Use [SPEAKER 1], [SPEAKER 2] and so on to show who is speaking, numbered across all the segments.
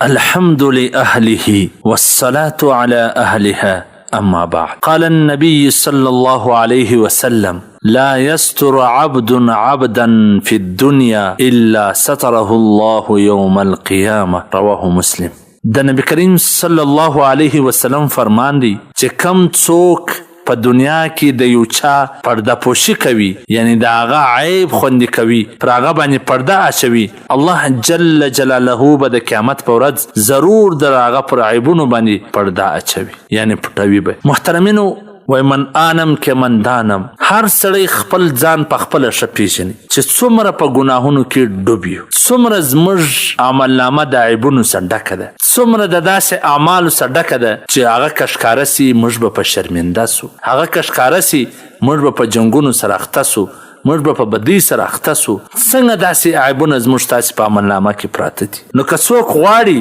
[SPEAKER 1] الحمد لأهله والصلاة على أهلها أما بعد. قال النبي صلى الله عليه وسلم: لا يستر عبد عبدا في الدنيا إلا ستره الله يوم القيامة. رواه مسلم. د نبی کریم صلی الله علیه وسلم فرمان دی چې کم څوک په دنیا کې د یو چا پرده پوشي کوي، یعنی د هغه عیب خوندي کوي، پر هغه باندې پرده اچوي، الله جل جلاله به د قیامت په ورځ ضرور د هغه پر عیبونو باندې پرده اچوي، یعنی پټوي به. محترمینو، وای من آنم که من دانم، هر سړی خپل ځان په خپله ښه پیژني چې څومره په ګناهونو کې ډوب یو، څومره زموږ عملنامه د عیبونو څخه ډکه ده، څومره د داسې اعمالو څخه ډکه ده چې هغه که ښکاره سي موږ به په شرمنده سو، هغه که ښکاره سي موږ به په جنګونو سره اخته سو، موږ به په بدۍ سره اخته سو. څنګه داسې عیبونه زموږ تاسې په عملنامه کې پراته دي؟ نو که څوک غواړي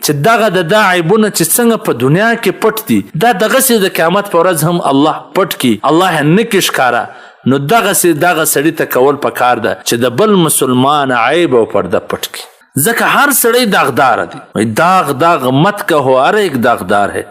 [SPEAKER 1] چې دغه د دا عیبونه چې څنګه په دنیا کې پټ دي، دا دغسې د قیامت په ورځ هم الله پټ کي، الله یې نه کي ښکاره، نو دغسې دغه سړي ته کول پکار ده چې د بل مسلمان عیب او پرده پټ کي. ځکه هر سړی داغدار دی. داغ مت کہو ہر ایک داغدار ہے،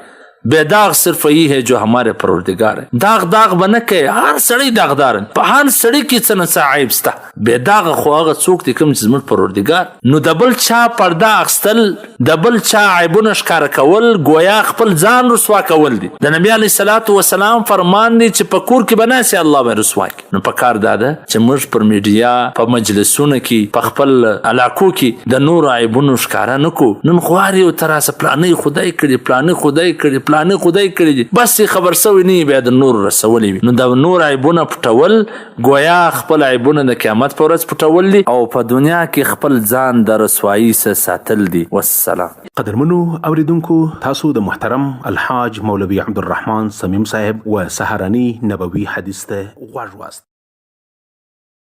[SPEAKER 1] بے داغ صرف یہی ہے جو ہمارے پروردگار ہے. داغ بنه کوي، هر سړی داغدار، په هر سړی کې څه نه څه عیب سته. بے داغ خو هغه څوک دی کوم چې زموږ پروردگار. نو د بل چا پرده اخیستل، د بل چا عیبونه ښکاره کول، گویا خپل ځان رسوا کول دي. د نبي علیه الصلاة والسلام فرمان دی چې په کور کې به ناست الله به رسوا کړي. نو پکار دا ده چې موږ پر میډیا، په مجلسونو کې، په خپل علاقو کې د نورو عیبونو ښکاره نه کړو. نن غواړي او تراسه پلانې خدای کړي، پلانې خدای کړي، پلانې خدای کړي دي، بس خبر سوی نه بیا د نور رسولی وي. نو د نور عیبونه پټول، گویا خپل عیبونه د قیامت په ورځ پټول دي، او په دنیا کې خپل ځان د رسوایي څخه ساتل دي. والسلام.
[SPEAKER 2] قدرمنو اوریدونکو، تاسو د محترم الحاج مولوي عبدالرحمن صمیم صاحب و سهرنی نبوي حدیث ته غوږ واست.